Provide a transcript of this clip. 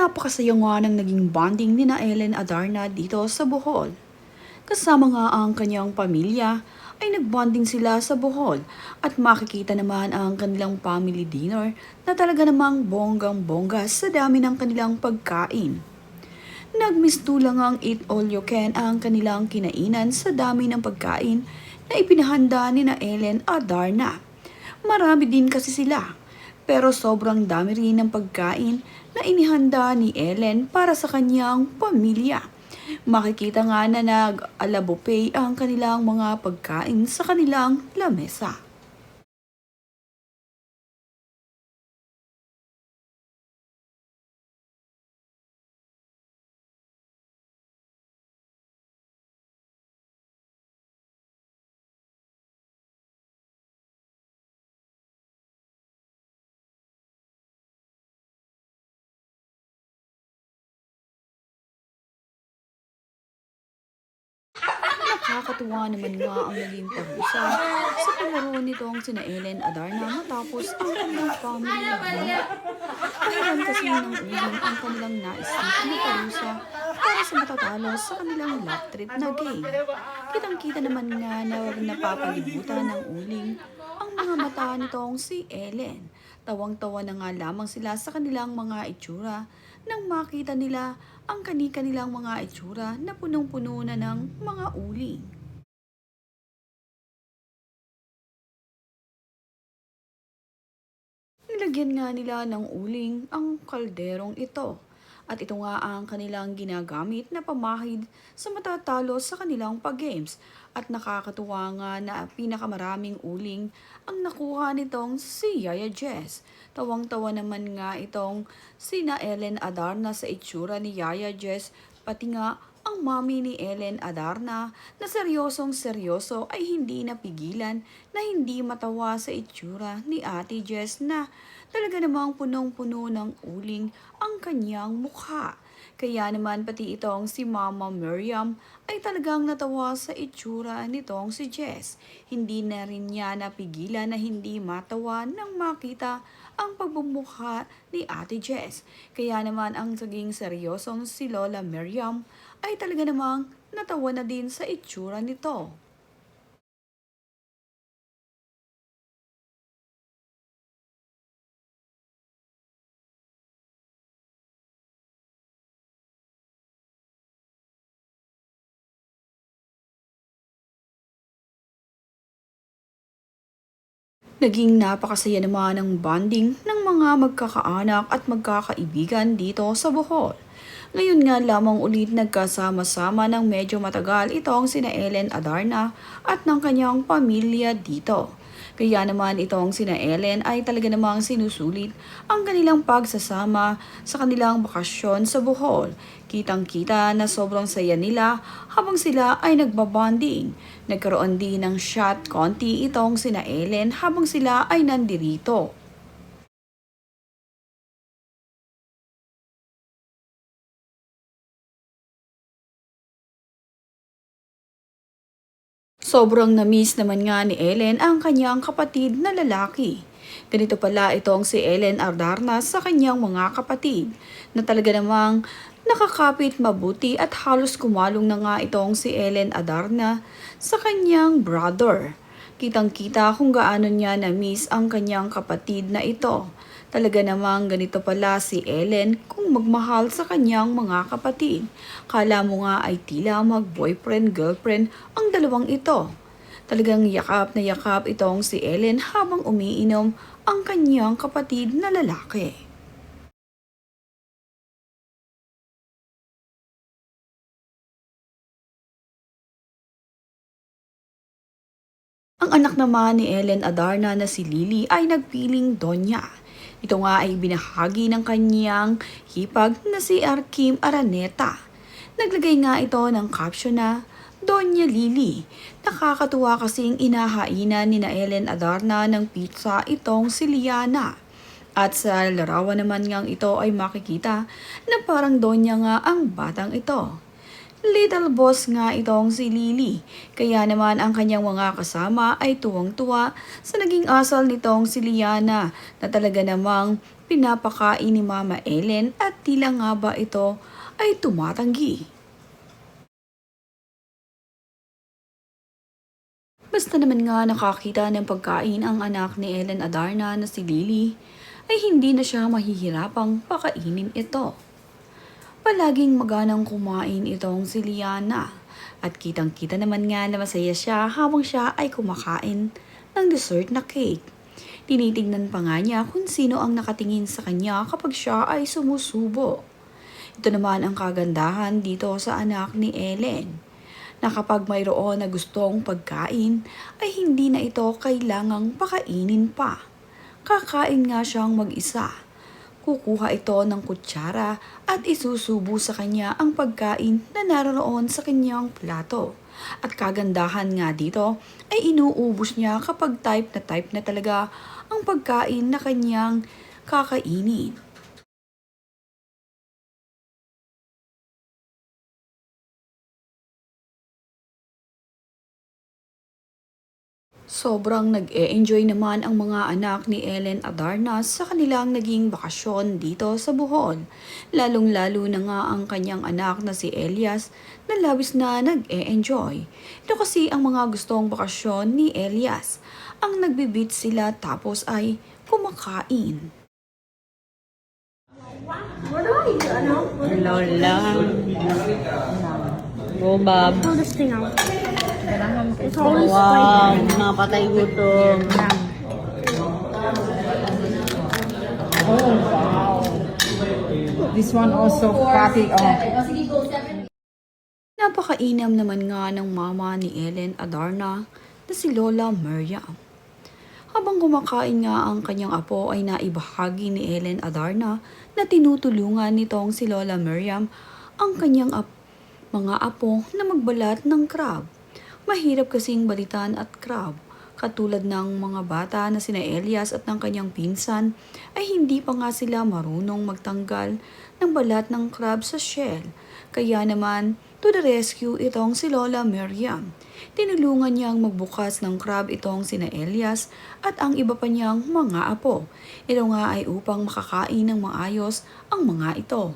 Napakasaya nga ng naging bonding ni na Ellen Adarna dito sa Bohol. Kasama nga ang kanyang pamilya ay nagbonding sila sa Bohol at makikita naman ang kanilang family dinner na talaga namang bonggang-bongga sa dami ng kanilang pagkain. Nagmistulang ang eat all you can ang kanilang kinainan sa dami ng pagkain na ipinahanda ni na Ellen Adarna. Marami din kasi sila, pero sobrang dami rin ng pagkain na inihanda ni Ellen para sa kanyang pamilya. Makikita nga na nag-alabupay ang kanilang mga pagkain sa kanilang lamesa. Nakakatuwa naman nga ang naging parusa sa palaro nitong sina Ellen Adarna matapos ang kanilang family dinner. Dahilan kasi ng uling ang kanilang naisip na parusa para sa matatalo sa kanilang love trip na game. Kitang-kita naman nga na napapalibutan ng uling ang mga mata nitong si Ellen. Tawang-tawa na nga lamang sila sa kanilang mga itsura nang makita nila ang kani-kanilang mga itsura na punong-puno na ng mga uling. Nilagyan nga nila ng uling ang kalderong ito. At ito nga ang kanilang ginagamit na pamahid sa matatalo sa kanilang pag-games. At nakakatuwa nga na pinakamaraming uling ang nakuha nitong si Yaya Jess. Tawang-tawa naman nga itong sina Ellen Adarna sa itsura ni Yaya Jess, pati nga ang mami ni Ellen Adarna na seryosong seryoso ay hindi napigilan na hindi matawa sa itsura ni Ate Jess na talaga namang punong-puno ng uling ang kanyang mukha. Kaya naman pati itong si Mama Miriam ay talagang natawa sa itsura nitong si Jess. Hindi na rin niya napigilan na hindi matawa nang makita ang pagbumukha ni Ate Jess. Kaya naman ang saging seryosong si Lola Miriam ay talaga namang natawa na din sa itsura nito. Naging napakasaya naman ang bonding ng mga magkakaanak at magkakaibigan dito sa Bohol. Ngayon nga lamang ulit nagkasama-sama ng medyo matagal itong sina Ellen Adarna at ng kanyang pamilya dito. Kaya naman itong sina Ellen ay talaga namang sinusulit ang kanilang pagsasama sa kanilang bakasyon sa Bohol. Kitang-kita na sobrang saya nila habang sila ay nagbabonding. Nagkaroon din ng shot konti itong sina Ellen habang sila ay nandirito. Sobrang na-miss naman nga ni Ellen ang kanyang kapatid na lalaki. Ganito pala itong si Ellen Ardarna sa kanyang mga kapatid na talaga namang nakakapit mabuti at halos kumalong na nga itong si Ellen Adarna sa kanyang brother. Kitang-kita kung gaano niya na-miss ang kanyang kapatid na ito. Talaga namang ganito pala si Ellen kung magmahal sa kanyang mga kapatid. Kala mo nga ay tila mag-boyfriend-girlfriend ang dalawang ito. Talagang yakap na yakap itong si Ellen habang umiinom ang kanyang kapatid na lalaki. Ang anak naman ni Ellen Adarna na si Lily ay nagpiling Donya. Ito nga ay binahagi ng kanyang hipag na si Arkim Araneta. Naglagay nga ito ng caption na Donya Lily. Nakakatuwa kasing inahainan ni na Ellen Adarna ng pizza itong si Liana. At sa larawan naman ngang ito ay makikita na parang Donya nga ang batang ito. Little boss nga itong si Lily, kaya naman ang kanyang mga kasama ay tuwang-tuwa sa naging asal nitong si Liana na talaga namang pinapakain ni Mama Ellen at tila nga ba ito ay tumatanggi. Basta naman nga nakakita ng pagkain ang anak ni Ellen Adarna na si Lily, ay hindi na siya mahihirapang pakainin ito. Palaging maganang kumain itong si Liana at kitang-kita naman nga na masaya siya habang siya ay kumakain ng dessert na cake. Tinitingnan pa nga niya kung sino ang nakatingin sa kanya kapag siya ay sumusubo. Ito naman ang kagandahan dito sa anak ni Ellen, na kapag mayroon na gustong pagkain ay hindi na ito kailangang pakainin pa. Kakain nga siyang mag-isa. Kukuha ito ng kutsara at isusubo sa kanya ang pagkain na naroon sa kanyang plato. At kagandahan nga dito ay inuubos niya kapag type na talaga ang pagkain na kanyang kakainin. Sobrang nag-e-enjoy naman ang mga anak ni Ellen Adarnas sa kanilang naging bakasyon dito sa Bohol. Lalong-lalo na nga ang kanyang anak na si Elias na labis na nag-e-enjoy. Ito kasi ang mga gustong bakasyon ni Elias. Ang nagbibit sila tapos ay kumakain. Lola. Bobab. Pull this thing out. It's always Wow, spiky. mga patay gutom. This one also fatty. Oh, Napakainam naman nga ng mama ni Ellen Adarna na si Lola Miriam. Habang kumakain nga ang kanyang apo ay naibahagi ni Ellen Adarna na tinutulungan nitong si Lola Miriam ang kanyang mga apo na magbalat ng crab. Mahirap kasing balitan at crab. Katulad ng mga bata na sina Elias at ng kanyang pinsan ay hindi pa nga sila marunong magtanggal ng balat ng crab sa shell. Kaya naman, to the rescue itong si Lola Miriam. Tinulungan niyang magbukas ng crab itong sina Elias at ang iba pa niyang mga apo. Ito nga ay upang makakain ng maayos ang mga ito.